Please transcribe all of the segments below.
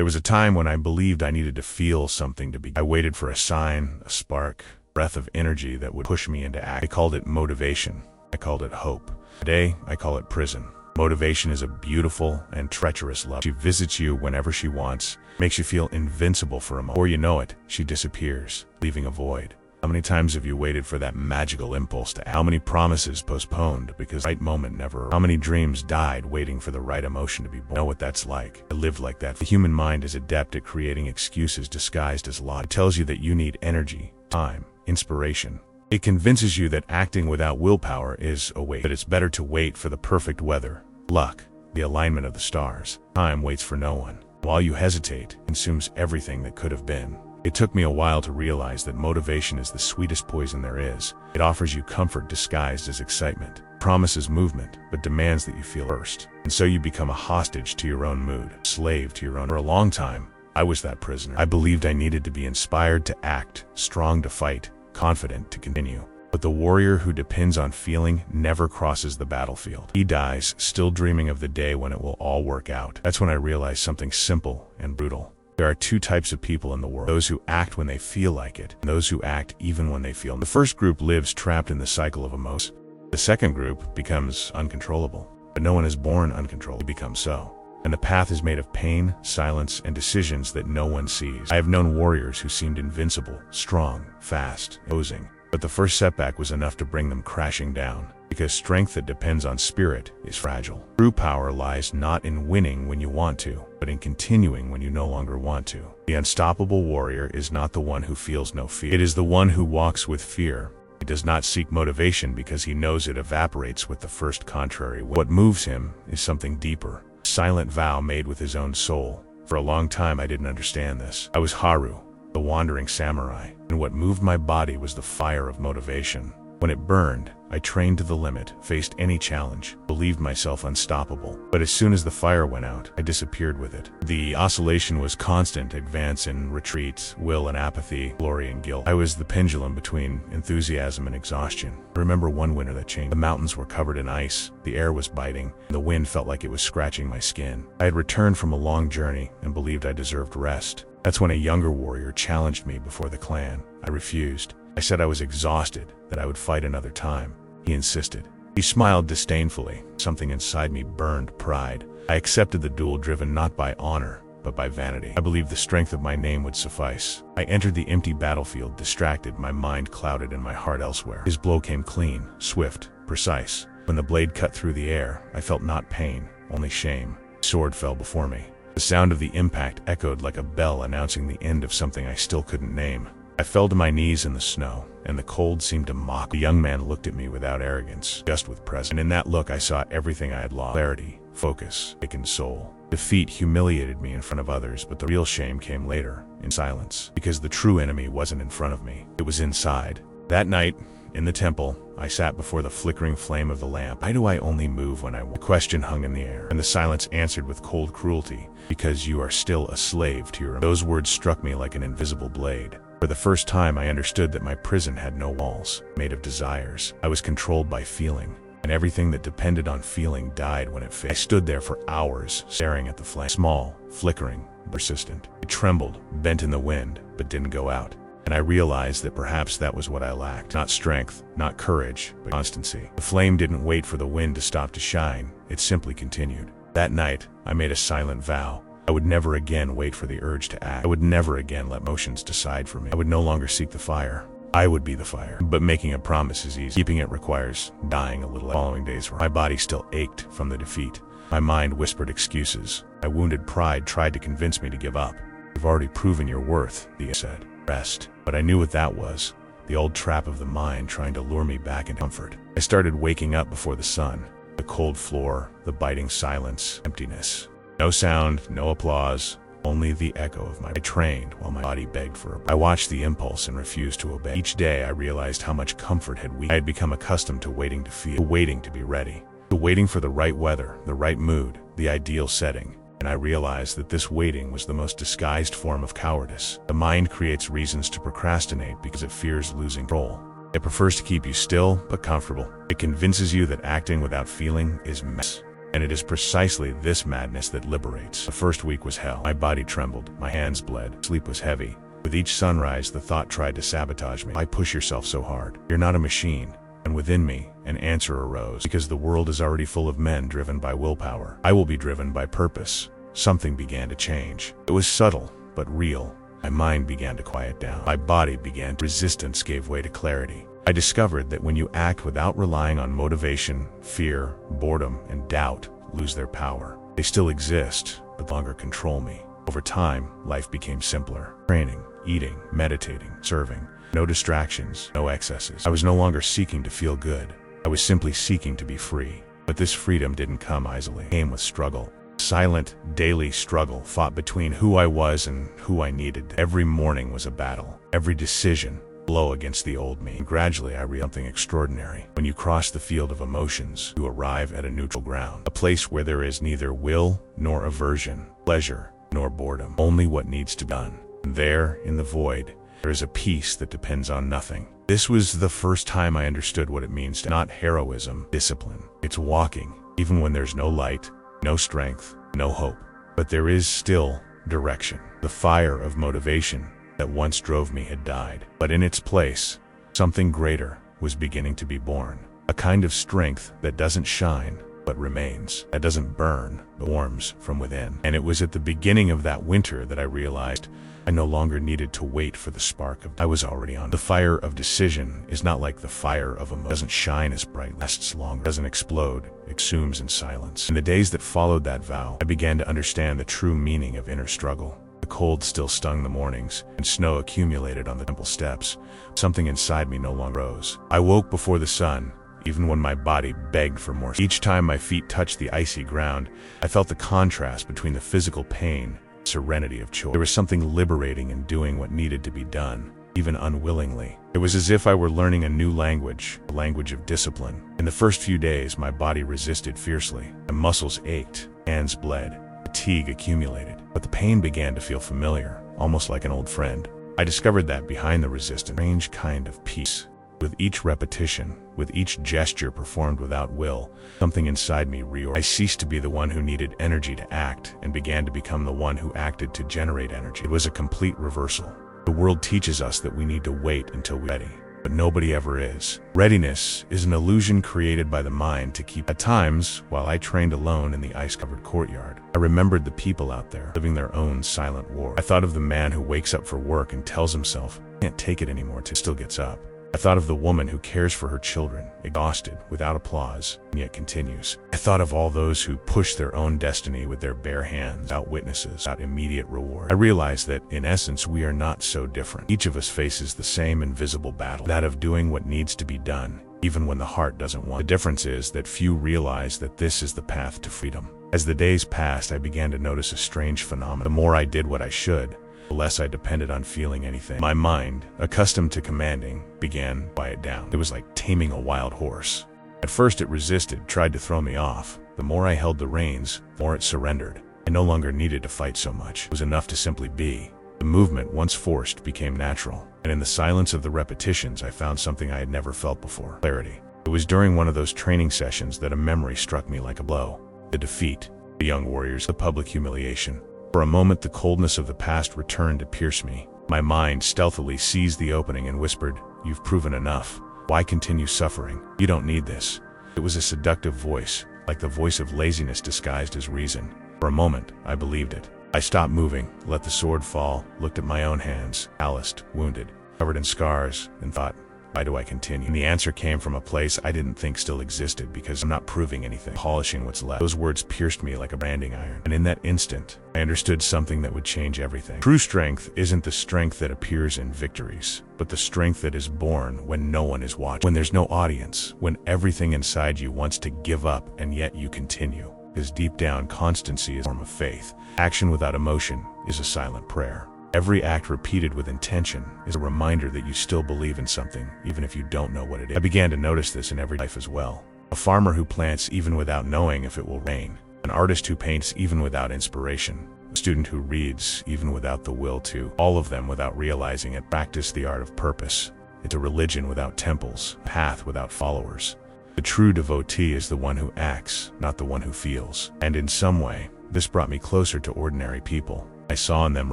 There was a time when I believed I needed to feel something to begin. I waited for a sign, a spark, a breath of energy that would push me into action. I called it motivation. I called it hope. Today, I call it prison. Motivation is a beautiful and treacherous love. She visits you whenever she wants, makes you feel invincible for a moment. Before you know it, she disappears, leaving a void. How many times have you waited for that magical impulse to act? How many promises postponed because the right moment never arrived? How many dreams died waiting for the right emotion to be born? I know what that's like. I lived like that. The human mind is adept at creating excuses disguised as logic. It tells you that you need energy, time, inspiration. It convinces you that acting without willpower is a waste, that it's better to wait for the perfect weather, luck, the alignment of the stars. Time waits for no one. While you hesitate, it consumes everything that could have been. It took me a while to realize that motivation is the sweetest poison there is. It offers you comfort disguised as excitement, promises movement, but demands that you feel first. And so you become a hostage to your own mood, slave to your own. For a long time, I was that prisoner. I believed I needed to be inspired to act, strong to fight, confident to continue. But the warrior who depends on feeling never crosses the battlefield. He dies, still dreaming of the day when it will all work out. That's when I realized something simple and brutal. There are two types of people in the world: those who act when they feel like it, and those who act even when they feel. The first group lives trapped in the cycle of emotions. The second group becomes uncontrollable. But no one is born uncontrollable. They become so. And the path is made of pain, silence, and decisions that no one sees. I have known warriors who seemed invincible, strong, fast, imposing. But the first setback was enough to bring them crashing down. Because strength that depends on spirit is fragile. True power lies not in winning when you want to, but in continuing when you no longer want to. The unstoppable warrior is not the one who feels no fear. It is the one who walks with fear. He does not seek motivation because he knows it evaporates with the first contrary wind. What moves him is something deeper, a silent vow made with his own soul. For a long time I didn't understand this. I was Haru, the wandering samurai, and what moved my body was the fire of motivation. When it burned, I trained to the limit, faced any challenge, believed myself unstoppable. But as soon as the fire went out, I disappeared with it. The oscillation was constant: advance and retreat, will and apathy, glory and guilt. I was the pendulum between enthusiasm and exhaustion. I remember one winter that changed. The mountains were covered in ice, the air was biting, and the wind felt like it was scratching my skin. I had returned from a long journey and believed I deserved rest. That's when a younger warrior challenged me before the clan. I refused. I said I was exhausted, that I would fight another time. He insisted. He smiled disdainfully. Something inside me burned pride. I accepted the duel, driven not by honor, but by vanity. I believed the strength of my name would suffice. I entered the empty battlefield distracted, my mind clouded and my heart elsewhere. His blow came clean, swift, precise. When the blade cut through the air, I felt not pain, only shame. The sword fell before me. The sound of the impact echoed like a bell announcing the end of something I still couldn't name. I fell to my knees in the snow, and the cold seemed to mock. The young man looked at me without arrogance, just with presence. And in that look I saw everything I had lost: clarity, focus, aching soul. Defeat humiliated me in front of others, but the real shame came later, in silence. Because the true enemy wasn't in front of me, it was inside. That night, in the temple, I sat before the flickering flame of the lamp. Why do I only move when I want? The question hung in the air, and the silence answered with cold cruelty: because you are still a slave to your. Those words struck me like an invisible blade. For the first time I understood that my prison had no walls, made of desires. I was controlled by feeling, and everything that depended on feeling died when it failed. I stood there for hours, staring at the flame. Small, flickering, persistent. It trembled, bent in the wind, but didn't go out. And I realized that perhaps that was what I lacked. Not strength, not courage, but constancy. The flame didn't wait for the wind to stop to shine, it simply continued. That night, I made a silent vow. I would never again wait for the urge to act. I would never again let emotions decide for me. I would no longer seek the fire. I would be the fire. But making a promise is easy. Keeping it requires dying a little. The following days were. My body still ached from the defeat. My mind whispered excuses. My wounded pride tried to convince me to give up. You've already proven your worth, the said. Rest. But I knew what that was. The old trap of the mind trying to lure me back into comfort. I started waking up before the sun. The cold floor, the biting silence, emptiness. No sound, no applause, only the echo of my. I trained while my body begged for a break. I watched the impulse and refused to obey. Each day I realized how much comfort had weakened. I had become accustomed to waiting to feel, to waiting to be ready, to waiting for the right weather, the right mood, the ideal setting. And I realized that this waiting was the most disguised form of cowardice. The mind creates reasons to procrastinate because it fears losing control. It prefers to keep you still but comfortable. It convinces you that acting without feeling is mess. And it is precisely this madness that liberates. The first week was hell. My body trembled, my hands bled, sleep was heavy. With each sunrise, the thought tried to sabotage me. Why push yourself so hard? You're not a machine. And within me, an answer arose, because the world is already full of men driven by willpower. I will be driven by purpose. Something began to change. It was subtle, but real. My mind began to quiet down. My body began to resistance gave way to clarity. I discovered that when you act without relying on motivation, fear, boredom, and doubt lose their power. They still exist, but no longer control me. Over time, life became simpler. Training, eating, meditating, serving. No distractions, no excesses. I was no longer seeking to feel good. I was simply seeking to be free. But this freedom didn't come easily. It came with struggle. Silent, daily struggle fought between who I was and who I needed. Every morning was a battle. Every decision, blow against the old me. And gradually I realized something extraordinary. When you cross the field of emotions, you arrive at a neutral ground. A place where there is neither will nor aversion, pleasure nor boredom. Only what needs to be done. And there, in the void, there is a peace that depends on nothing. This was the first time I understood what it means to not heroism, discipline. It's walking, even when there's no light, no strength, no hope. But there is still direction. The fire of motivation that once drove me had died. But in its place, something greater was beginning to be born. A kind of strength that doesn't shine, but remains. That doesn't burn, but warms from within. And it was at the beginning of that winter that I realized I no longer needed to wait for the spark of I was already on. The fire of decision is not like the fire of emotion. It doesn't shine as bright, lasts longer, doesn't explode, it consumes in silence. In the days that followed that vow, I began to understand the true meaning of inner struggle. The cold still stung the mornings, and snow accumulated on the temple steps. Something inside me no longer rose. I woke before the sun, even when my body begged for more. Each time my feet touched the icy ground, I felt the contrast between the physical pain and serenity of choice. There was something liberating in doing what needed to be done, even unwillingly. It was as if I were learning a new language, a language of discipline. In the first few days, my body resisted fiercely. My muscles ached, hands bled, fatigue accumulated. But the pain began to feel familiar, almost like an old friend. I discovered that behind the resistance, a strange kind of peace. With each repetition, with each gesture performed without will, something inside me reorganized. I ceased to be the one who needed energy to act and began to become the one who acted to generate energy. It was a complete reversal. The world teaches us that we need to wait until we're ready, but nobody ever is. Readiness is an illusion created by the mind to keep. At times, while I trained alone in the ice-covered courtyard, I remembered the people out there living their own silent war. I thought of the man who wakes up for work and tells himself, "I can't take it anymore," till still gets up. I thought of the woman who cares for her children, exhausted, without applause, and yet continues. I thought of all those who push their own destiny with their bare hands, without witnesses, without immediate reward. I realized that, in essence, we are not so different. Each of us faces the same invisible battle, that of doing what needs to be done, even when the heart doesn't want. The difference is that few realize that this is the path to freedom. As the days passed, I began to notice a strange phenomenon. The more I did what I should, the less I depended on feeling anything. My mind, accustomed to commanding, began to quiet down. It was like taming a wild horse. At first it resisted, tried to throw me off. The more I held the reins, the more it surrendered. I no longer needed to fight so much. It was enough to simply be. The movement, once forced, became natural. And in the silence of the repetitions, I found something I had never felt before. Clarity. It was during one of those training sessions that a memory struck me like a blow. The defeat, the young warriors, the public humiliation. For a moment, the coldness of the past returned to pierce me. My mind stealthily seized the opening and whispered, "You've proven enough. Why continue suffering? You don't need this." It was a seductive voice, like the voice of laziness disguised as reason. For a moment, I believed it. I stopped moving, let the sword fall, looked at my own hands, calloused, wounded, covered in scars, and thought, why do I continue? And the answer came from a place I didn't think still existed, because I'm not proving anything, polishing what's left. Those words pierced me like a branding iron. And in that instant, I understood something that would change everything. True strength isn't the strength that appears in victories, but the strength that is born when no one is watching, when there's no audience, when everything inside you wants to give up and yet you continue. Because deep down, constancy is a form of faith. Action without emotion is a silent prayer. Every act repeated with intention is a reminder that you still believe in something, even if you don't know what it is. I began to notice this in every life as well. A farmer who plants even without knowing if it will rain. An artist who paints even without inspiration. A student who reads even without the will to. All of them, without realizing it, practice the art of purpose. It's a religion without temples, a path without followers. The true devotee is the one who acts, not the one who feels. And in some way, this brought me closer to ordinary people. I saw in them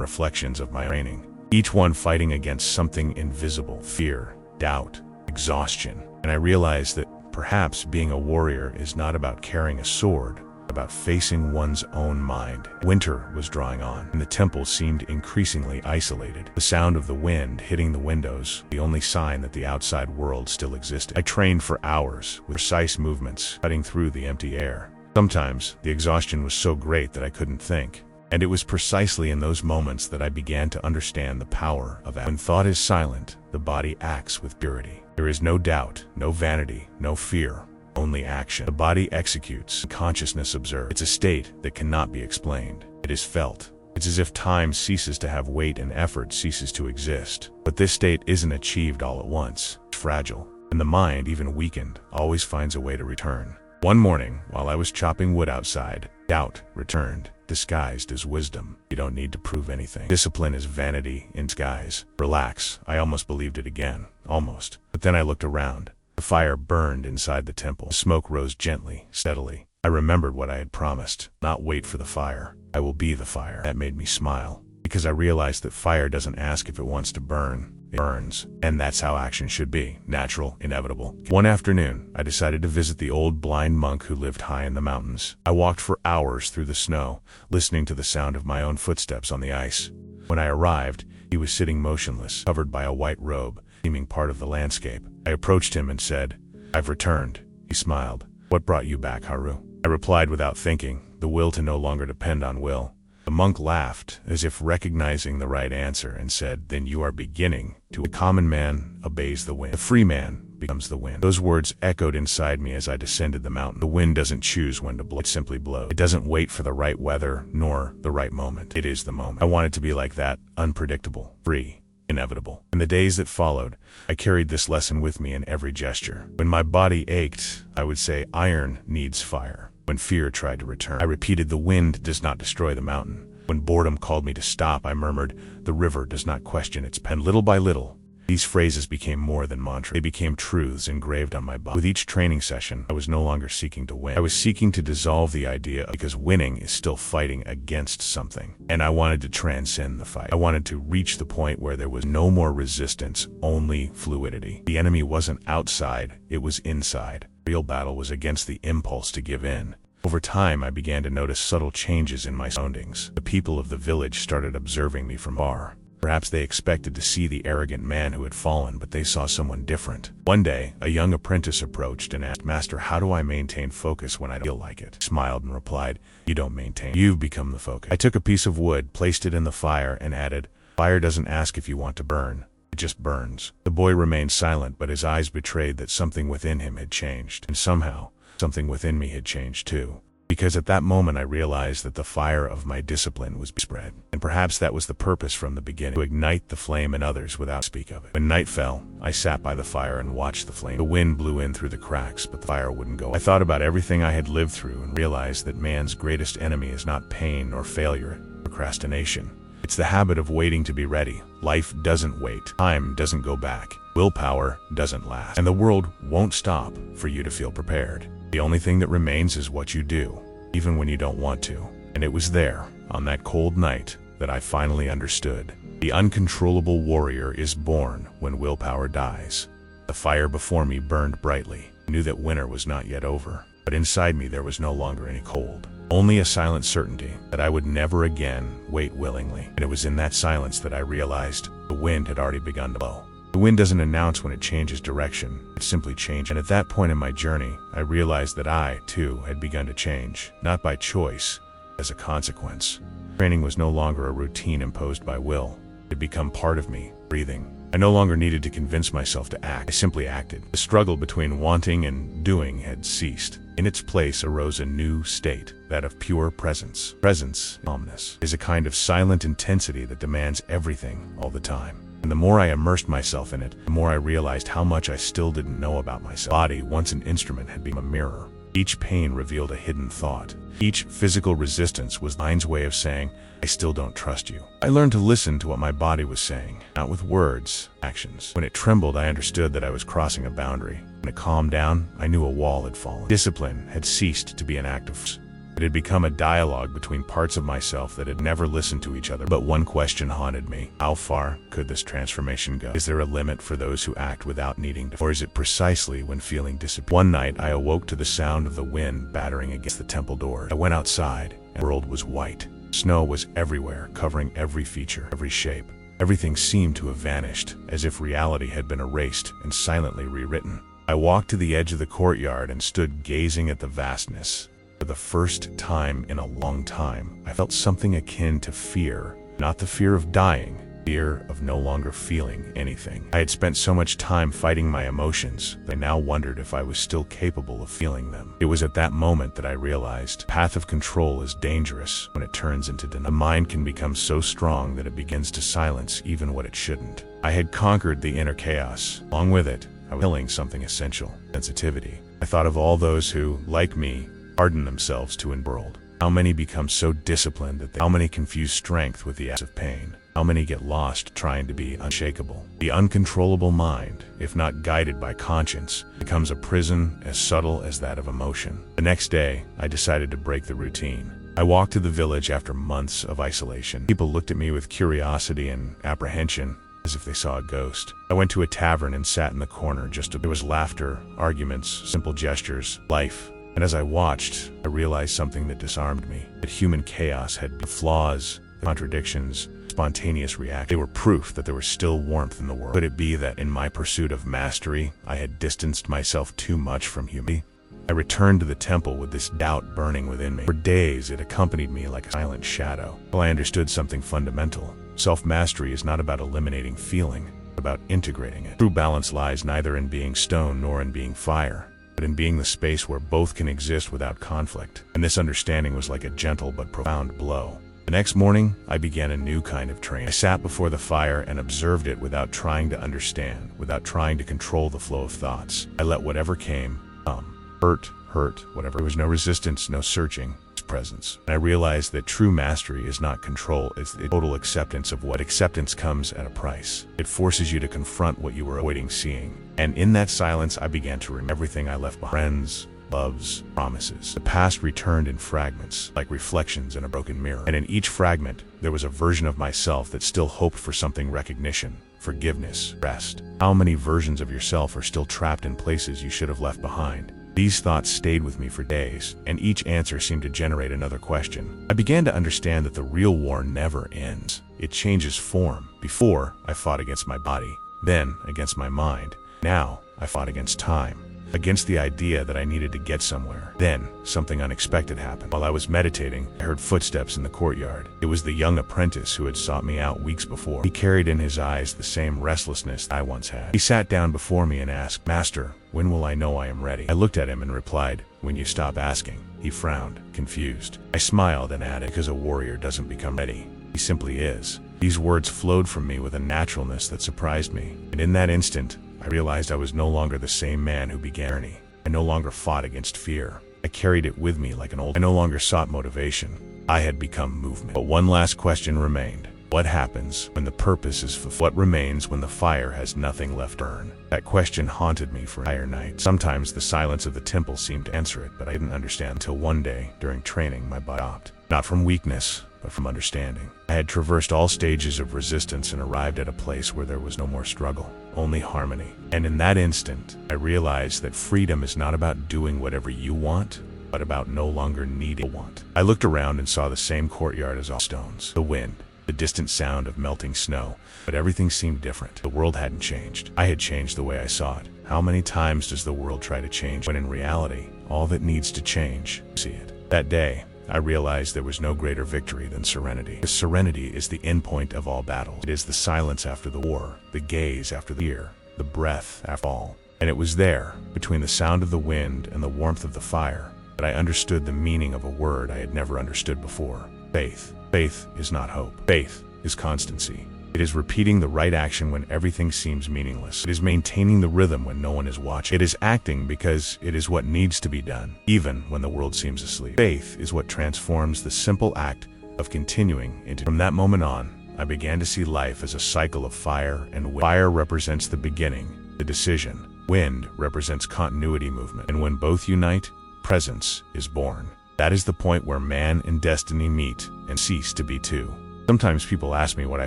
reflections of my training, each one fighting against something invisible: fear, doubt, exhaustion. And I realized that perhaps being a warrior is not about carrying a sword, about facing one's own mind. Winter was drawing on, and the temple seemed increasingly isolated. The sound of the wind hitting the windows, the only sign that the outside world still existed. I trained for hours, with precise movements, cutting through the empty air. Sometimes, the exhaustion was so great that I couldn't think. And it was precisely in those moments that I began to understand the power of action. When thought is silent, the body acts with purity. There is no doubt, no vanity, no fear. Only action. The body executes, consciousness observes. It's a state that cannot be explained. It is felt. It's as if time ceases to have weight and effort ceases to exist. But this state isn't achieved all at once. It's fragile. And the mind, even weakened, always finds a way to return. One morning, while I was chopping wood outside, doubt returned, disguised as wisdom. You don't need to prove anything. Discipline is vanity in disguise. Relax. I almost believed it again. Almost. But then I looked around. The fire burned inside the temple. Smoke rose gently, steadily. I remembered what I had promised, not wait for the fire. I will be the fire. That made me smile, because I realized that fire doesn't ask if it wants to burn. It burns. And that's how action should be. Natural, inevitable. One afternoon, I decided to visit the old blind monk who lived high in the mountains. I walked for hours through the snow, listening to the sound of my own footsteps on the ice. When I arrived, he was sitting motionless, covered by a white robe, seeming part of the landscape. I approached him and said, "I've returned." He smiled. "What brought you back, Haru?" I replied without thinking, the will to no longer depend on will. The monk laughed, as if recognizing the right answer, and said, "Then you are beginning to. The common man obeys the wind. The free man becomes the wind." Those words echoed inside me as I descended the mountain. The wind doesn't choose when to blow, it simply blows. It doesn't wait for the right weather, nor the right moment. It is the moment. I wanted to be like that, unpredictable, free, inevitable. In the days that followed, I carried this lesson with me in every gesture. When my body ached, I would say, "Iron needs fire." When fear tried to return, I repeated, "The wind does not destroy the mountain." When boredom called me to stop, I murmured, "The river does not question its pen." Little by little, these phrases became more than mantras. They became truths engraved on my body. With each training session, I was no longer seeking to win. I was seeking to dissolve the idea, because winning is still fighting against something. And I wanted to transcend the fight. I wanted to reach the point where there was no more resistance, only fluidity. The enemy wasn't outside, it was inside. The real battle was against the impulse to give in. Over time, I began to notice subtle changes in my surroundings. The people of the village started observing me from afar. Perhaps they expected to see the arrogant man who had fallen, but they saw someone different. One day, a young apprentice approached and asked, "Master, how do I maintain focus when I don't feel like it?" I smiled and replied, "You don't maintain. You've become the focus." I took a piece of wood, placed it in the fire, and added, "Fire doesn't ask if you want to burn. It just burns." The boy remained silent, but his eyes betrayed that something within him had changed. And somehow, something within me had changed too. Because at that moment I realized that the fire of my discipline was spread. And perhaps that was the purpose from the beginning, to ignite the flame in others without speak of it. When night fell, I sat by the fire and watched the flame. The wind blew in through the cracks, but the fire wouldn't go. I thought about everything I had lived through and realized that man's greatest enemy is not pain or failure, procrastination. It's the habit of waiting to be ready. Life doesn't wait. Time doesn't go back. Willpower doesn't last. And the world won't stop for you to feel prepared. The only thing that remains is what you do, even when you don't want to. And it was there, on that cold night, that I finally understood. The uncontrollable warrior is born when willpower dies. The fire before me burned brightly. I knew that winter was not yet over. But inside me there was no longer any cold. Only a silent certainty that I would never again wait willingly. And it was in that silence that I realized the wind had already begun to blow. The wind doesn't announce when it changes direction, it simply changes. And at that point in my journey, I realized that I, too, had begun to change, not by choice, as a consequence. Training was no longer a routine imposed by will. It had become part of me, breathing. I no longer needed to convince myself to act. I simply acted. The struggle between wanting and doing had ceased. In its place arose a new state, that of pure presence. Presence, calmness, is a kind of silent intensity that demands everything all the time. And the more I immersed myself in it, the more I realized how much I still didn't know about myself. Body, once an instrument, had become a mirror. Each pain revealed a hidden thought. Each physical resistance was the mind's way of saying, I still don't trust you. I learned to listen to what my body was saying, not with words, actions. When it trembled, I understood that I was crossing a boundary. When it calmed down, I knew a wall had fallen. Discipline had ceased to be an act of force. It had become a dialogue between parts of myself that had never listened to each other. But one question haunted me. How far could this transformation go? Is there a limit for those who act without needing to? Or is it precisely when feeling disappointed? One night, I awoke to the sound of the wind battering against the temple door. I went outside, and the world was white. Snow was everywhere, covering every feature, every shape. Everything seemed to have vanished, as if reality had been erased and silently rewritten. I walked to the edge of the courtyard and stood gazing at the vastness. For the first time in a long time, I felt something akin to fear. Not the fear of dying, fear of no longer feeling anything. I had spent so much time fighting my emotions that I now wondered if I was still capable of feeling them. It was at that moment that I realized the path of control is dangerous when it turns into denial. The mind can become so strong that it begins to silence even what it shouldn't. I had conquered the inner chaos. Along with it, I was killing something essential: sensitivity. I thought of all those who, like me, harden themselves to a world. How many become so disciplined that how many confuse strength with the acts of pain? How many get lost trying to be unshakable? The uncontrollable mind, if not guided by conscience, becomes a prison as subtle as that of emotion. The next day, I decided to break the routine. I walked to the village after months of isolation. People looked at me with curiosity and apprehension, as if they saw a ghost. I went to a tavern and sat in the corner. There was laughter, arguments, simple gestures, life. And as I watched, I realized something that disarmed me. That human chaos had flaws, contradictions, spontaneous reactions. They were proof that there was still warmth in the world. Could it be that in my pursuit of mastery, I had distanced myself too much from humanity? I returned to the temple with this doubt burning within me. For days, it accompanied me like a silent shadow. Well, I understood something fundamental. Self-mastery is not about eliminating feeling, but about integrating it. True balance lies neither in being stone nor in being fire, but in being the space where both can exist without conflict. And this understanding was like a gentle but profound blow. The next morning, I began a new kind of training. I sat before the fire and observed it without trying to understand, without trying to control the flow of thoughts. I let whatever came, come. Hurt, whatever. There was no resistance, no searching, just presence. And I realized that true mastery is not control, it's the total acceptance of what acceptance comes at a price. It forces you to confront what you were avoiding seeing. And in that silence, I began to remember everything I left behind. Friends, loves, promises. The past returned in fragments, like reflections in a broken mirror. And in each fragment, there was a version of myself that still hoped for something: recognition, forgiveness, rest. How many versions of yourself are still trapped in places you should have left behind? These thoughts stayed with me for days, and each answer seemed to generate another question. I began to understand that the real war never ends. It changes form. Before, I fought against my body, then against my mind. Now, I fought against time, against the idea that I needed to get somewhere. Then, something unexpected happened. While I was meditating, I heard footsteps in the courtyard. It was the young apprentice who had sought me out weeks before. He carried in his eyes the same restlessness I once had. He sat down before me and asked, "Master, when will I know I am ready?" I looked at him and replied, "When you stop asking." He frowned, confused. I smiled and added, "Because a warrior doesn't become ready. He simply is." These words flowed from me with a naturalness that surprised me. And in that instant, I realized I was no longer the same man who began the journey. I no longer fought against fear. I carried it with me like an old. I no longer sought motivation. I had become movement. But one last question remained. What happens when the purpose is fulfilled? What remains when the fire has nothing left to burn? That question haunted me for an entire night. Sometimes the silence of the temple seemed to answer it, but I didn't understand until one day, during training, my body stopped. Not from weakness, but from understanding. I had traversed all stages of resistance and arrived at a place where there was no more struggle, only harmony. And in that instant, I realized that freedom is not about doing whatever you want, but about no longer needing to want. I looked around and saw the same courtyard as all stones. The wind, the distant sound of melting snow, but everything seemed different. The world hadn't changed. I had changed the way I saw it. How many times does the world try to change when in reality, all that needs to change, see it? That day, I realized there was no greater victory than serenity. Because serenity is the endpoint of all battles. It is the silence after the war, the gaze after the fear, the breath after all. And it was there, between the sound of the wind and the warmth of the fire, that I understood the meaning of a word I had never understood before: faith. Faith is not hope. Faith is constancy. It is repeating the right action when everything seems meaningless. It is maintaining the rhythm when no one is watching. It is acting because it is what needs to be done, even when the world seems asleep. Faith is what transforms the simple act of continuing into. From that moment on, I began to see life as a cycle of fire and wind. Fire represents the beginning, the decision. Wind represents continuity, movement. And when both unite, presence is born. That is the point where man and destiny meet and cease to be two. Sometimes people ask me what I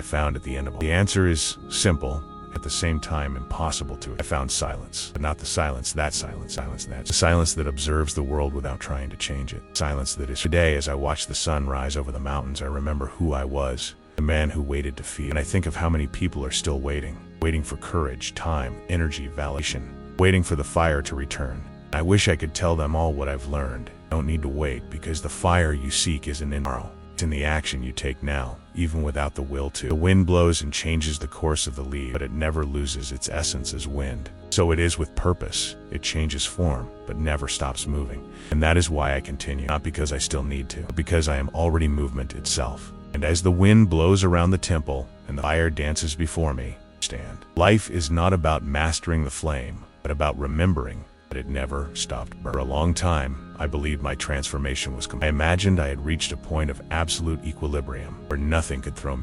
found at the end of it. The answer is simple, at the same time impossible to. I found silence, but not the silence, that silence, the silence that observes the world without trying to change it. Silence that is. Today, as I watch the sun rise over the mountains, I remember who I was, the man who waited to feel. And I think of how many people are still waiting for courage, time, energy, validation, waiting for the fire to return. I wish I could tell them all what I've learned. Don't need to wait, because the fire you seek isn't in tomorrow. It's in the action you take now, even without the will to. The wind blows and changes the course of the leaf, but it never loses its essence as wind. So it is with purpose. It changes form, but never stops moving. And that is why I continue. Not because I still need to, but because I am already movement itself. And as the wind blows around the temple and the fire dances before me, stand. Life is not about mastering the flame, but about remembering that it never stopped burning. For a long time, I believed my transformation was complete. I imagined I had reached a point of absolute equilibrium where nothing could throw me.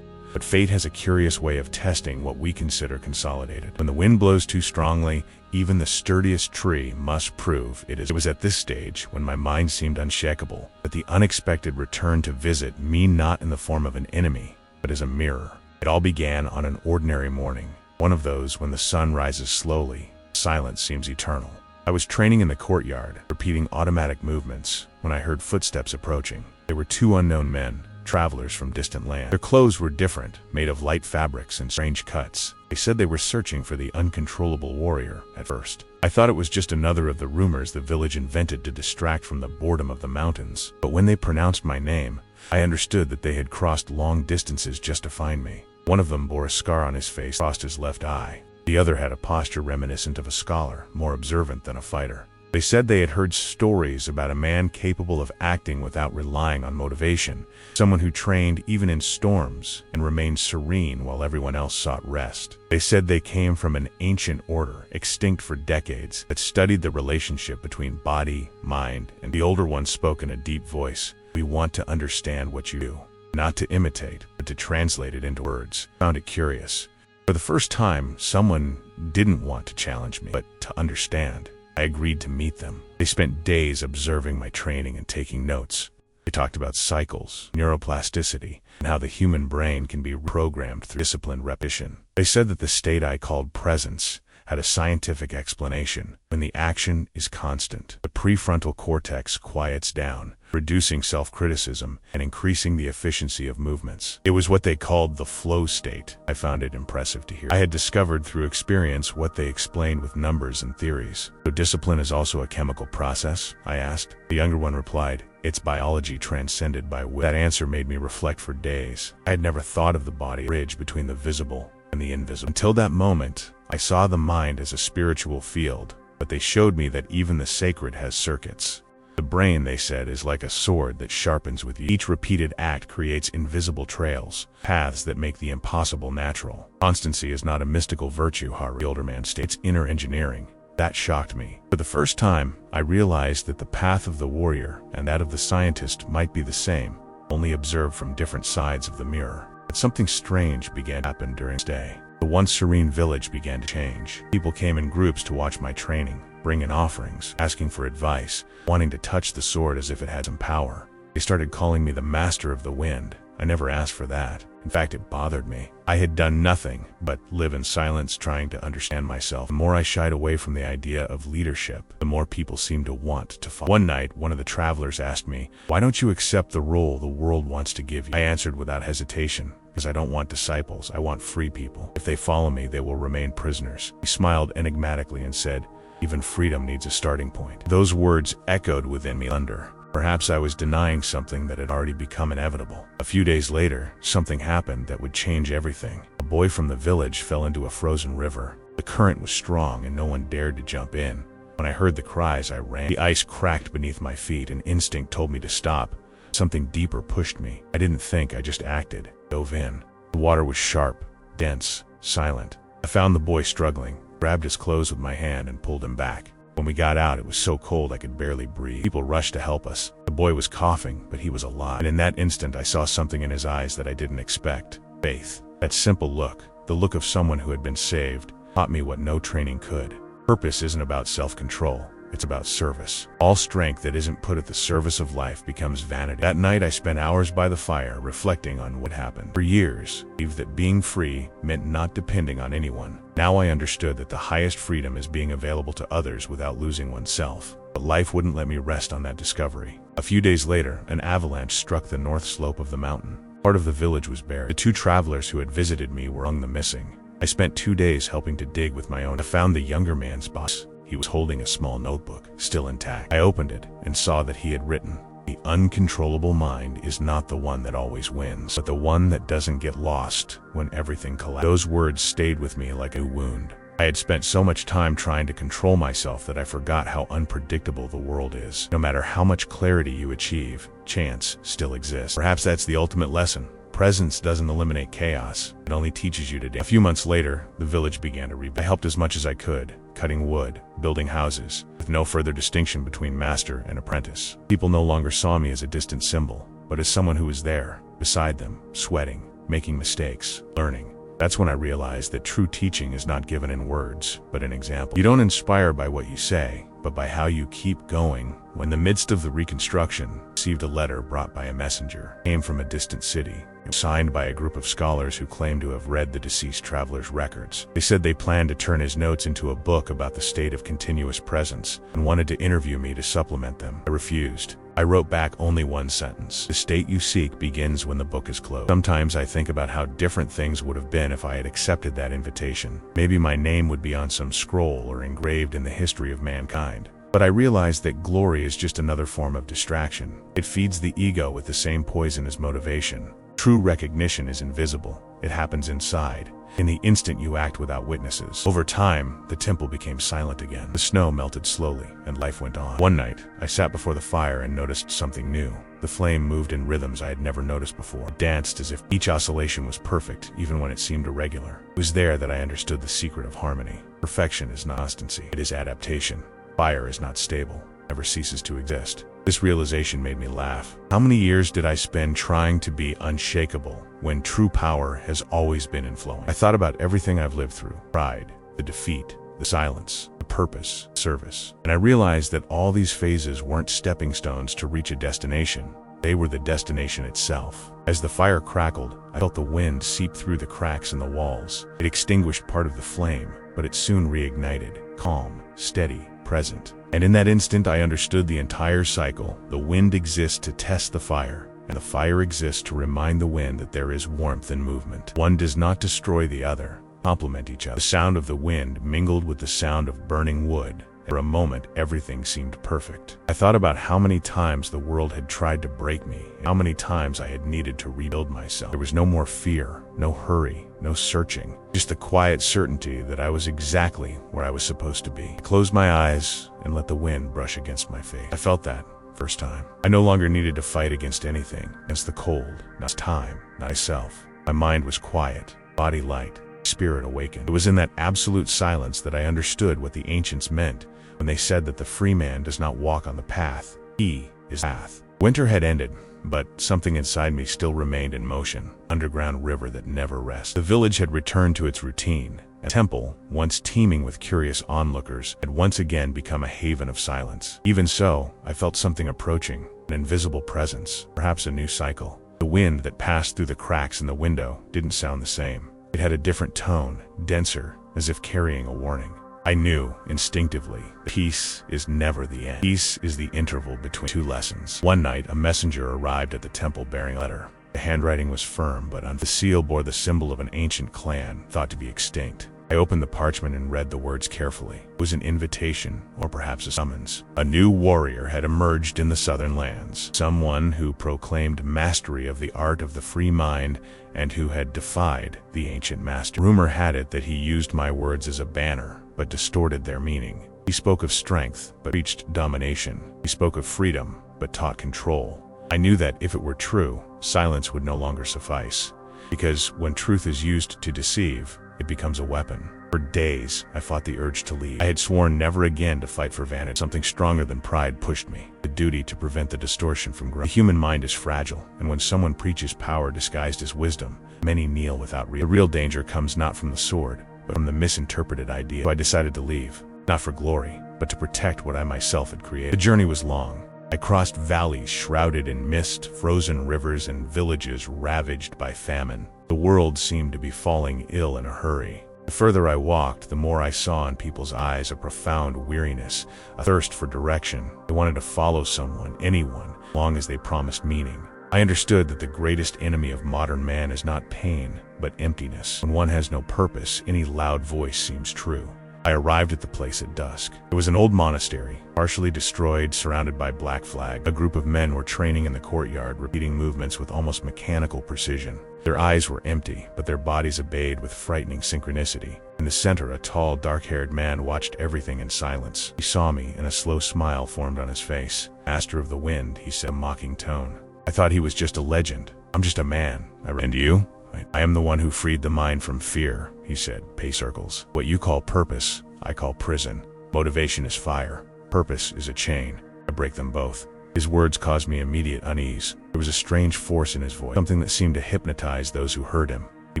But fate has a curious way of testing what we consider consolidated. When the wind blows too strongly, even the sturdiest tree must prove it is. It was at this stage, when my mind seemed unshakable, that the unexpected returned to visit me, not in the form of an enemy, but as a mirror. It all began on an ordinary morning, one of those when the sun rises slowly, silence seems eternal. I was training in the courtyard, repeating automatic movements, when I heard footsteps approaching. They were two unknown men, travelers from distant land. Their clothes were different, made of light fabrics and strange cuts. They said they were searching for the uncontrollable warrior. At first, I thought it was just another of the rumors the village invented to distract from the boredom of the mountains. But when they pronounced my name, I understood that they had crossed long distances just to find me. One of them bore a scar on his face, crossed his left eye. The other had a posture reminiscent of a scholar, more observant than a fighter. They said they had heard stories about a man capable of acting without relying on motivation, someone who trained even in storms and remained serene while everyone else sought rest. They said they came from an ancient order, extinct for decades, that studied the relationship between body, mind, and the older one spoke in a deep voice. We want to understand what you do, not to imitate, but to translate it into words. I found it curious. For the first time, someone didn't want to challenge me, but to understand. I agreed to meet them. They spent days observing my training and taking notes. They talked about cycles, neuroplasticity, and how the human brain can be reprogrammed through disciplined repetition. They said that the state I called presence had a scientific explanation. When the action is constant, the prefrontal cortex quiets down, reducing self-criticism and increasing the efficiency of movements. It was what they called the flow state. I found it impressive to hear. I had discovered through experience what they explained with numbers and theories. So discipline is also a chemical process? I asked. The younger one replied, it's biology transcended by will. That answer made me reflect for days. I had never thought of the body, bridge between the visible and the invisible. Until that moment, I saw the mind as a spiritual field, but they showed me that even the sacred has circuits. The brain, they said, is like a sword that sharpens with use. Each repeated act creates invisible trails, paths that make the impossible natural. Constancy is not a mystical virtue, Haru, the older man states. It's inner engineering. That shocked me. For the first time, I realized that the path of the warrior and that of the scientist might be the same, only observed from different sides of the mirror. But something strange began to happen during this day. The once serene village began to change. People came in groups to watch my training, bring in offerings, asking for advice, wanting to touch the sword as if it had some power. They started calling me the master of the wind. I never asked for that. In fact, it bothered me. I had done nothing but live in silence, trying to understand myself. The more I shied away from the idea of leadership, the more people seemed to want to follow. One night, one of the travelers asked me, why don't you accept the role the world wants to give you? I answered without hesitation, because I don't want disciples, I want free people. If they follow me, they will remain prisoners. He smiled enigmatically and said, even freedom needs a starting point. Those words echoed within me thunder. Perhaps I was denying something that had already become inevitable. A few days later, something happened that would change everything. A boy from the village fell into a frozen river. The current was strong and no one dared to jump in. When I heard the cries, I ran. The ice cracked beneath my feet and instinct told me to stop. Something deeper pushed me. I didn't think, I just acted. Dove in. The water was sharp, dense, silent. I found the boy struggling, grabbed his clothes with my hand and pulled him back. When we got out, it was so cold I could barely breathe. People rushed to help us. The boy was coughing, but he was alive. And in that instant, I saw something in his eyes that I didn't expect. Faith. That simple look, the look of someone who had been saved, taught me what no training could. Purpose isn't about self-control. It's about service. All strength that isn't put at the service of life becomes vanity. That night I spent hours by the fire reflecting on what happened. For years, I believed that being free meant not depending on anyone. Now I understood that the highest freedom is being available to others without losing oneself. But life wouldn't let me rest on that discovery. A few days later, an avalanche struck the north slope of the mountain. Part of the village was buried. The 2 travelers who had visited me were among the missing. I spent 2 days helping to dig with my own. I found the younger man's body. He was holding a small notebook, still intact. I opened it and saw that he had written, "The uncontrollable mind is not the one that always wins, but the one that doesn't get lost when everything collapses." Those words stayed with me like a wound. I had spent so much time trying to control myself that I forgot how unpredictable the world is. No matter how much clarity you achieve, chance still exists. Perhaps that's the ultimate lesson. Presence doesn't eliminate chaos. It only teaches you to dance. A few months later, the village began to rebuild. I helped as much as I could, cutting wood, building houses, with no further distinction between master and apprentice. People no longer saw me as a distant symbol, but as someone who was there, beside them, sweating, making mistakes, learning. That's when I realized that true teaching is not given in words, but in example. You don't inspire by what you say, but by how you keep going. When in the midst of the reconstruction, I received a letter brought by a messenger. It came from a distant city. It was signed by a group of scholars who claimed to have read the deceased traveler's records. They said they planned to turn his notes into a book about the state of continuous presence and wanted to interview me to supplement them. I refused. I wrote back only one sentence. The state you seek begins when the book is closed. Sometimes I think about how different things would have been if I had accepted that invitation. Maybe my name would be on some scroll or engraved in the history of mankind. But I realized that glory is just another form of distraction. It feeds the ego with the same poison as motivation. True recognition is invisible. It happens inside. In the instant you act without witnesses. Over time, the temple became silent again. The snow melted slowly, and life went on. One night, I sat before the fire and noticed something new. The flame moved in rhythms I had never noticed before. It danced as if each oscillation was perfect, even when it seemed irregular. It was there that I understood the secret of harmony. Perfection is not constancy. It is adaptation. Fire is not stable. It never ceases to exist. This realization made me laugh. How many years did I spend trying to be unshakable when true power has always been in flowing? I thought about everything I've lived through. Pride, the defeat, the silence, the purpose, service. And I realized that all these phases weren't stepping stones to reach a destination. They were the destination itself. As the fire crackled, I felt the wind seep through the cracks in the walls. It extinguished part of the flame, but it soon reignited, calm, steady, present. And in that instant I understood the entire cycle. The wind exists to test the fire, and the fire exists to remind the wind that there is warmth and movement. One does not destroy the other, complement each other. The sound of the wind mingled with the sound of burning wood. For a moment, everything seemed perfect. I thought about how many times the world had tried to break me, and how many times I had needed to rebuild myself. There was no more fear, no hurry, no searching, just the quiet certainty that I was exactly where I was supposed to be. I closed my eyes and let the wind brush against my face. I felt that first time. I no longer needed to fight against anything, against the cold, not time, not myself. My mind was quiet, body light, spirit awakened. It was in that absolute silence that I understood what the ancients meant when they said that the free man does not walk on the path, he is the path. Winter had ended, but something inside me still remained in motion, underground river that never rests. The village had returned to its routine. A temple, once teeming with curious onlookers, had once again become a haven of silence. Even so, I felt something approaching, an invisible presence, perhaps a new cycle. The wind that passed through the cracks in the window didn't sound the same. It had a different tone, denser, as if carrying a warning. I knew, instinctively, that peace is never the end. Peace is the interval between two lessons. One night, a messenger arrived at the temple bearing a letter. The handwriting was firm, but the seal bore the symbol of an ancient clan, thought to be extinct. I opened the parchment and read the words carefully. It was an invitation, or perhaps a summons. A new warrior had emerged in the southern lands. Someone who proclaimed mastery of the art of the free mind and who had defied the ancient master. Rumor had it that he used my words as a banner, but distorted their meaning. He spoke of strength, but preached domination. He spoke of freedom, but taught control. I knew that if it were true, silence would no longer suffice. Because when truth is used to deceive, it becomes a weapon. For days, I fought the urge to leave. I had sworn never again to fight for vanity. Something stronger than pride pushed me. The duty to prevent the distortion from growing. The human mind is fragile, and when someone preaches power disguised as wisdom, many kneel without reason. The real danger comes not from the sword, but from the misinterpreted idea. So I decided to leave, not for glory, but to protect what I myself had created. The journey was long. I crossed valleys shrouded in mist, frozen rivers, and villages ravaged by famine. The world seemed to be falling ill in a hurry. The further I walked, the more I saw in people's eyes a profound weariness, a thirst for direction. They wanted to follow someone, anyone, as long as they promised meaning. I understood that the greatest enemy of modern man is not pain, but emptiness. When one has no purpose, any loud voice seems true. I arrived at the place at dusk. It was an old monastery, partially destroyed, surrounded by black flags. A group of men were training in the courtyard, repeating movements with almost mechanical precision. Their eyes were empty, but their bodies obeyed with frightening synchronicity. In the center, a tall, dark-haired man watched everything in silence. He saw me, and a slow smile formed on his face. "Master of the Wind," he said in a mocking tone. I thought he was just a legend. "I'm just a man." "And you?" "I am the one who freed the mind from fear," he said, "pay circles. What you call purpose, I call prison. Motivation is fire. Purpose is a chain. I break them both." His words caused me immediate unease. There was a strange force in his voice, something that seemed to hypnotize those who heard him. He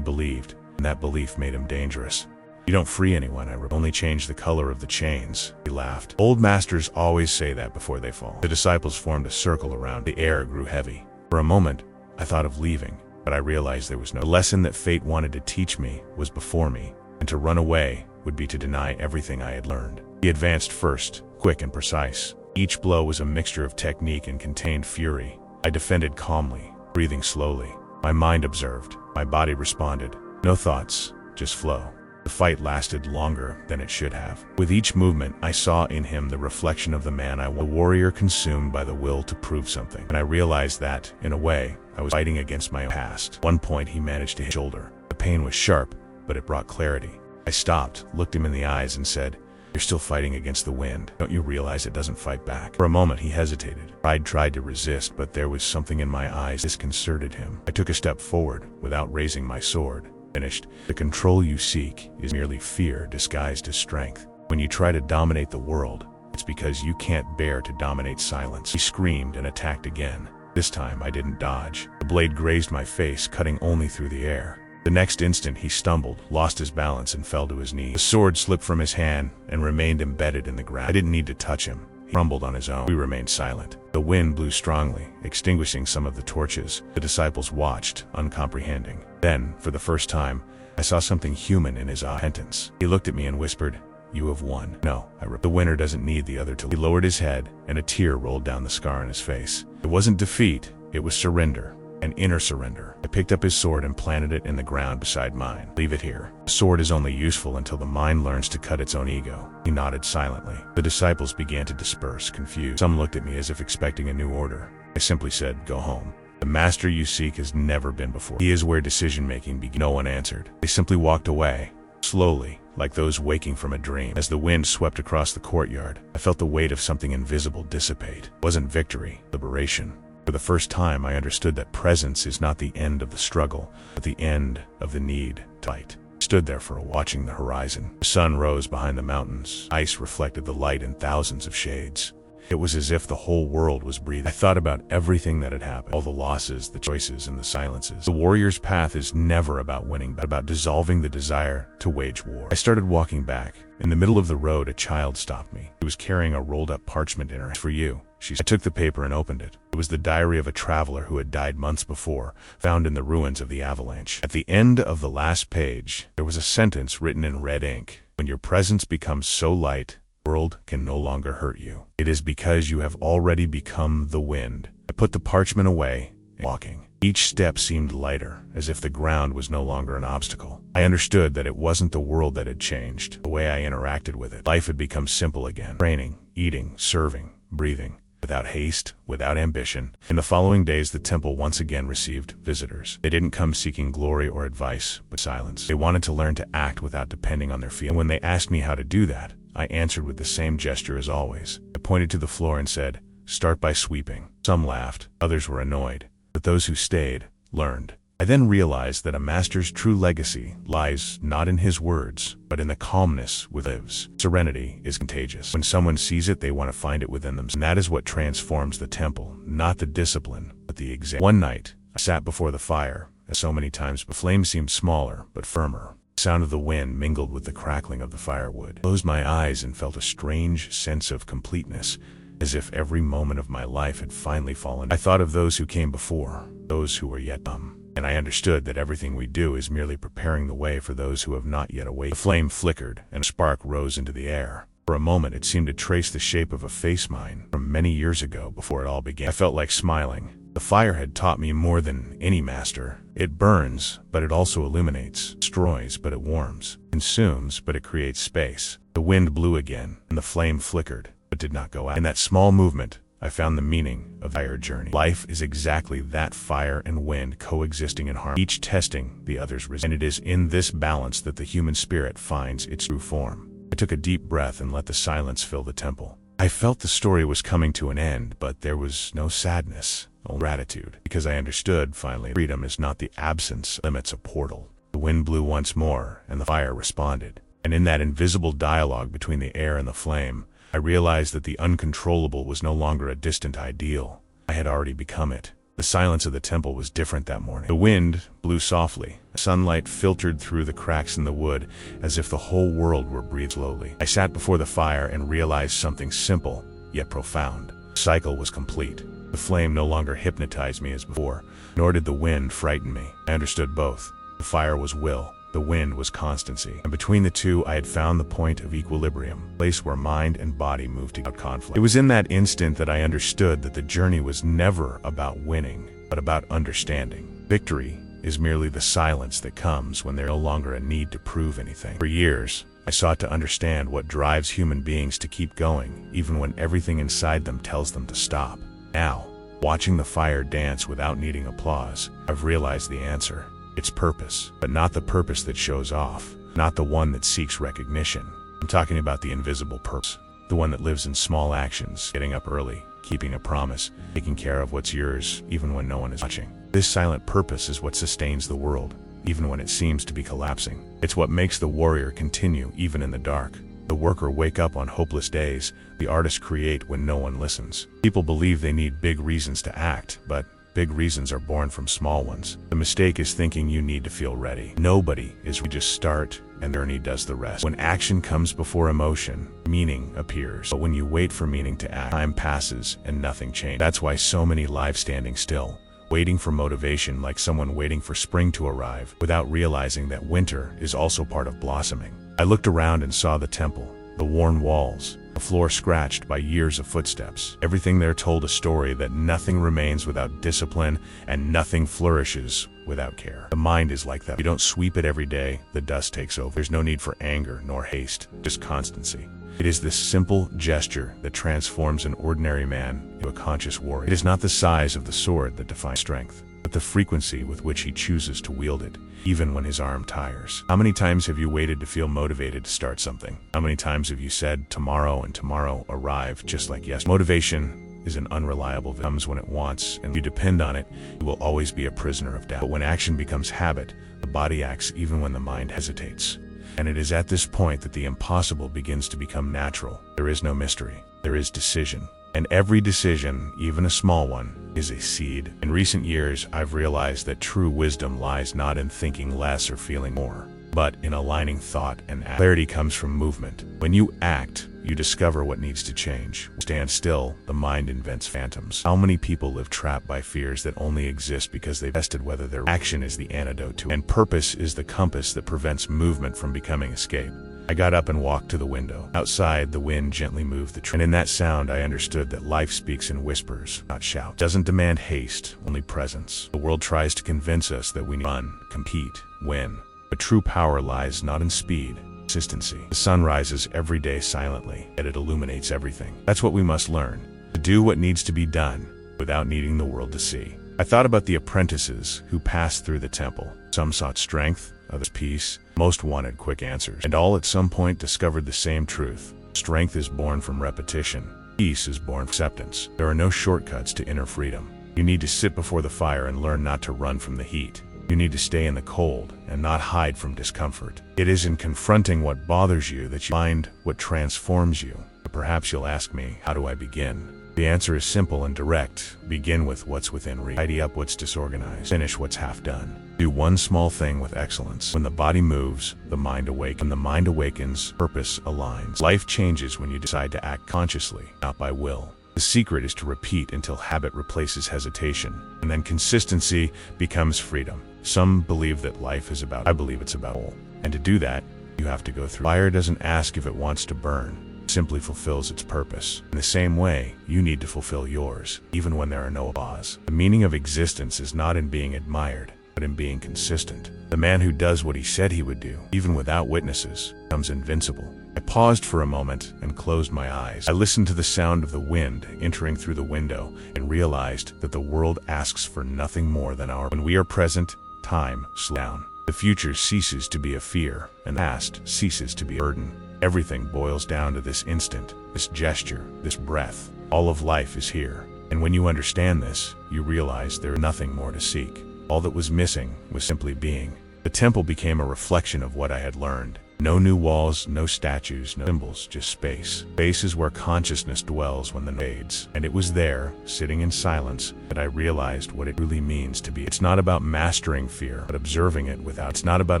believed, and that belief made him dangerous. "You don't free anyone, I only change the color of the chains." He laughed. "Old masters always say that before they fall." The disciples formed a circle around. The air grew heavy. For a moment, I thought of leaving, but I realized there was no. The lesson that fate wanted to teach me was before me, and to run away would be to deny everything I had learned. He advanced first, quick and precise. Each blow was a mixture of technique and contained fury. I defended calmly, breathing slowly. My mind observed, my body responded. No thoughts, just flow. The fight lasted longer than it should have. With each movement, I saw in him the reflection of the man I was, a warrior consumed by the will to prove something. And I realized that, in a way, I was fighting against my own past. At one point, he managed to hit my shoulder. The pain was sharp, but it brought clarity. I stopped, looked him in the eyes, and said, "You're still fighting against the wind. Don't you realize it doesn't fight back?" For a moment, he hesitated. Pride tried to resist, but there was something in my eyes that disconcerted him. I took a step forward, without raising my sword. Finished. "The control you seek is merely fear disguised as strength. When you try to dominate the world, it's because you can't bear to dominate silence." He screamed and attacked again. This time I didn't dodge. The blade grazed my face, cutting only through the air. The next instant he stumbled, lost his balance, and fell to his knees. The sword slipped from his hand and remained embedded in the ground. I didn't need to touch him. He rumbled on his own. We remained silent. The wind blew strongly, extinguishing some of the torches. The disciples watched, uncomprehending. Then, for the first time, I saw something human in his eye. Repentance. He looked at me and whispered, "You have won." "No," I replied. "The winner doesn't need the other to leave." He lowered his head, and a tear rolled down the scar on his face. It wasn't defeat, it was surrender. An inner surrender. I picked up his sword and planted it in the ground beside mine. "Leave it here. The sword is only useful until the mind learns to cut its own ego." He nodded silently. The disciples began to disperse, confused. Some looked at me as if expecting a new order. I simply said, "Go home. The master you seek has never been before. He is where decision-making begins." No one answered. They simply walked away, slowly, like those waking from a dream. As the wind swept across the courtyard, I felt the weight of something invisible dissipate. It wasn't victory, liberation. For the first time, I understood that presence is not the end of the struggle, but the end of the need to fight. I stood there for a while, watching the horizon. The sun rose behind the mountains. Ice reflected the light in thousands of shades. It was as if the whole world was breathing. I thought about everything that had happened, all the losses, the choices, and the silences. The warrior's path is never about winning, but about dissolving the desire to wage war. I started walking back. In the middle of the road, a child stopped me. She was carrying a rolled-up parchment in her hand. "For you," she said. I took the paper and opened it. It was the diary of a traveler who had died months before, found in the ruins of the avalanche. At the end of the last page, there was a sentence written in red ink. "When your presence becomes so light, the world can no longer hurt you. It is because you have already become the wind." I put the parchment away and walking. Each step seemed lighter, as if the ground was no longer an obstacle. I understood that it wasn't the world that had changed, the way I interacted with it. Life had become simple again. Training, eating, serving, breathing. Without haste, without ambition. In the following days, the temple once again received visitors. They didn't come seeking glory or advice, but silence. They wanted to learn to act without depending on their feelings. And when they asked me how to do that, I answered with the same gesture as always. I pointed to the floor and said, "Start by sweeping." Some laughed, others were annoyed. But those who stayed, learned. I then realized that a master's true legacy lies not in his words, but in the calmness with lives. Serenity is contagious. When someone sees it, they want to find it within themselves. And that is what transforms the temple, not the discipline, but the example. One night, I sat before the fire, as so many times. The flame seemed smaller, but firmer. The sound of the wind mingled with the crackling of the firewood. I closed my eyes and felt a strange sense of completeness, as if every moment of my life had finally fallen. I thought of those who came before, those who were yet dumb. And I understood that everything we do is merely preparing the way for those who have not yet awakened. The flame flickered, and a spark rose into the air. For a moment, it seemed to trace the shape of a face mine from many years ago before it all began. I felt like smiling. The fire had taught me more than any master. It burns, but it also illuminates, destroys, but it warms, consumes, but it creates space. The wind blew again, and the flame flickered, but did not go out. In that small movement, I found the meaning of the entire journey. Life is exactly that, fire and wind coexisting in harmony, each testing the other's resistance. And it is in this balance that the human spirit finds its true form. I took a deep breath and let the silence fill the temple. I felt the story was coming to an end, but there was no sadness, only gratitude, because I understood, finally, freedom is not the absence of limits, a portal. The wind blew once more, and the fire responded. And in that invisible dialogue between the air and the flame, I realized that the uncontrollable was no longer a distant ideal. I had already become it. The silence of the temple was different that morning. The wind blew softly. Sunlight filtered through the cracks in the wood, as if the whole world were breathing slowly. I sat before the fire and realized something simple, yet profound. The cycle was complete. The flame no longer hypnotized me as before, nor did the wind frighten me. I understood both. The fire was will. The wind was constancy, and between the two I had found the point of equilibrium, a place where mind and body moved without conflict. It was in that instant that I understood that the journey was never about winning, but about understanding. Victory is merely the silence that comes when there's no longer a need to prove anything. For years, I sought to understand what drives human beings to keep going, even when everything inside them tells them to stop. Now, watching the fire dance without needing applause, I've realized the answer. It's purpose, but not the purpose that shows off, not the one that seeks recognition. I'm talking about the invisible purpose, the one that lives in small actions, getting up early, keeping a promise, taking care of what's yours, even when no one is watching. This silent purpose is what sustains the world, even when it seems to be collapsing. It's what makes the warrior continue even in the dark, the worker wake up on hopeless days, the artist create when no one listens. People believe they need big reasons to act, but big reasons are born from small ones. The mistake is thinking you need to feel ready. Nobody is. We just start, and journey does the rest. When action comes before emotion, meaning appears. But when you wait for meaning to act, time passes and nothing changes. That's why so many live standing still, waiting for motivation, like someone waiting for spring to arrive, without realizing that winter is also part of blossoming. I looked around and saw the temple, the worn walls, the floor scratched by years of footsteps. Everything there told a story that nothing remains without discipline and nothing flourishes without care. The mind is like that. You don't sweep it every day, the dust takes over. There's no need for anger nor haste, just constancy. It is this simple gesture that transforms an ordinary man into a conscious warrior. It is not the size of the sword that defines strength, but the frequency with which he chooses to wield it, even when his arm tires. How many times have you waited to feel motivated to start something? How many times have you said tomorrow, and tomorrow arrived just like yesterday? Motivation is an unreliable that comes when it wants, and if you depend on it, you will always be a prisoner of doubt. But when action becomes habit, the body acts even when the mind hesitates. And it is at this point that the impossible begins to become natural. There is no mystery. There is decision. And every decision, even a small one, is a seed. In recent years, I've realized that true wisdom lies not in thinking less or feeling more, but in aligning thought and act. Clarity comes from movement. When you act, you discover what needs to change. Stand still, the mind invents phantoms. How many people live trapped by fears that only exist because they've tested whether their action is the antidote to it? And purpose is the compass that prevents movement from becoming escape. I got up and walked to the window. Outside, the wind gently moved the trees, and in that sound I understood that life speaks in whispers, not shouts. It doesn't demand haste, only presence. The world tries to convince us that we need to run, compete, win. But true power lies not in speed, consistency. The sun rises every day silently, yet it illuminates everything. That's what we must learn, to do what needs to be done, without needing the world to see. I thought about the apprentices who passed through the temple. Some sought strength, others peace, most wanted quick answers, and all at some point discovered the same truth. Strength is born from repetition. Peace is born from acceptance. There are no shortcuts to inner freedom. You need to sit before the fire and learn not to run from the heat. You You need to stay in the cold and not hide from discomfort. It is in confronting what bothers you that you find what transforms you. But perhaps you'll ask me, how do I begin? The answer is simple and direct. Begin with what's within reach. Tidy up what's disorganized. Finish what's half done. Do one small thing with excellence. When the body moves, the mind awakens. When the mind awakens, purpose aligns. Life changes when you decide to act consciously, not by will. The secret is to repeat until habit replaces hesitation, and then consistency becomes freedom. Some believe that life is about, I believe it's about all. And to do that, you have to go through. Fire doesn't ask if it wants to burn. Simply fulfills its purpose. In the same way, you need to fulfill yours, even when there are no applause. The meaning of existence is not in being admired, but in being consistent. The man who does what he said he would do, even without witnesses, becomes invincible. I paused for a moment and closed my eyes. I listened to the sound of the wind entering through the window and realized that the world asks for nothing more than our. When we are present, time slows down. The future ceases to be a fear, and the past ceases to be a burden. Everything boils down to this instant, this gesture, this breath. All of life is here. And when you understand this, you realize there is nothing more to seek. All that was missing was simply being. The temple became a reflection of what I had learned. No new walls, no statues, no symbols, just space. Space is where consciousness dwells when the night fades. And it was there, sitting in silence, that I realized what it really means to be. It's not about mastering fear, but observing it without. It's not about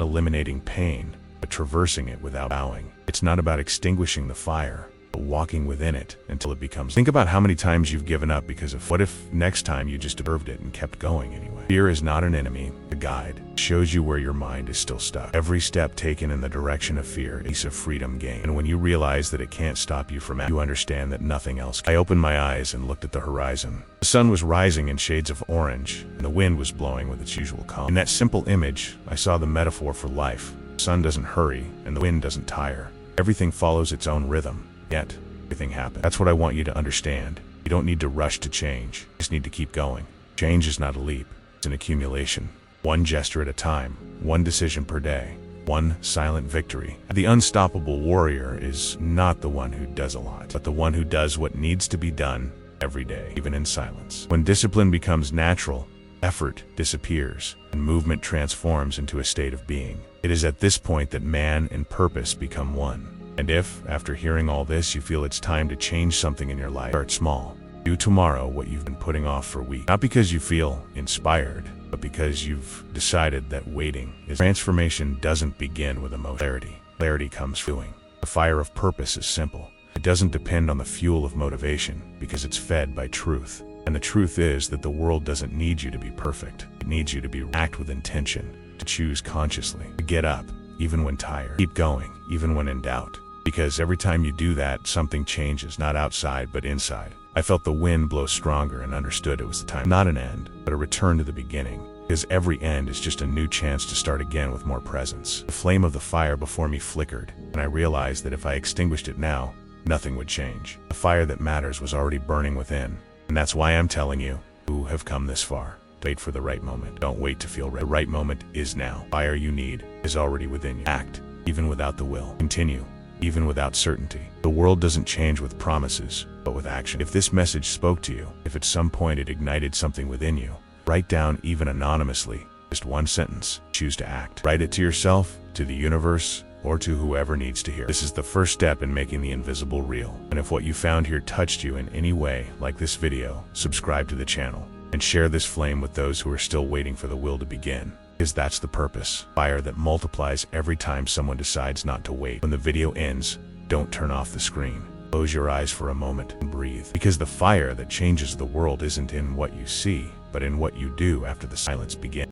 eliminating pain, but traversing it without bowing. It's not about extinguishing the fire, but walking within it until it becomes. Think about how many times you've given up because of what if next time you just observed it and kept going anyway. Fear is not an enemy, a guide. It shows you where your mind is still stuck. Every step taken in the direction of fear is a piece of freedom gained. And when you realize that it can't stop you from acting, you understand that nothing else can. I opened my eyes and looked at the horizon. The sun was rising in shades of orange, and the wind was blowing with its usual calm. In that simple image, I saw the metaphor for life. The sun doesn't hurry, and the wind doesn't tire. Everything follows its own rhythm, yet everything happens. That's what I want you to understand. You don't need to rush to change. You just need to keep going. Change is not a leap, it's an accumulation. One gesture at a time, one decision per day, one silent victory. The unstoppable warrior is not the one who does a lot, but the one who does what needs to be done every day, even in silence. When discipline becomes natural, effort disappears, and movement transforms into a state of being. It is at this point that man and purpose become one. And if, after hearing all this, you feel it's time to change something in your life, start small. Do tomorrow what you've been putting off for weeks. Not because you feel inspired, but because you've decided that waiting is. Transformation doesn't begin with emotion. Clarity. Clarity comes from doing. The fire of purpose is simple. It doesn't depend on the fuel of motivation, because it's fed by truth. And the truth is that the world doesn't need you to be perfect. It needs you to act with intention, to choose consciously, to get up, even when tired. Keep going, even when in doubt. Because every time you do that, something changes, not outside, but inside. I felt the wind blow stronger and understood it was the time. Not an end, but a return to the beginning. Because every end is just a new chance to start again with more presence. The flame of the fire before me flickered, and I realized that if I extinguished it now, nothing would change. The fire that matters was already burning within. And that's why I'm telling you, who have come this far. Wait for the right moment. Don't wait to feel ready. The right moment is now. The fire you need is already within you. Act, even without the will. Continue, even without certainty. The world doesn't change with promises, but with action. If this message spoke to you, if at some point it ignited something within you, write down, even anonymously, just one sentence. Choose to act. Write it to yourself, to the universe, or to whoever needs to hear. This is the first step in making the invisible real. And if what you found here touched you in any way, like this video, subscribe to the channel and share this flame with those who are still waiting for the will to begin. Because that's the purpose. Fire that multiplies every time someone decides not to wait. When the video ends, don't turn off the screen. Close your eyes for a moment and breathe. Because the fire that changes the world isn't in what you see, but in what you do after the silence begins.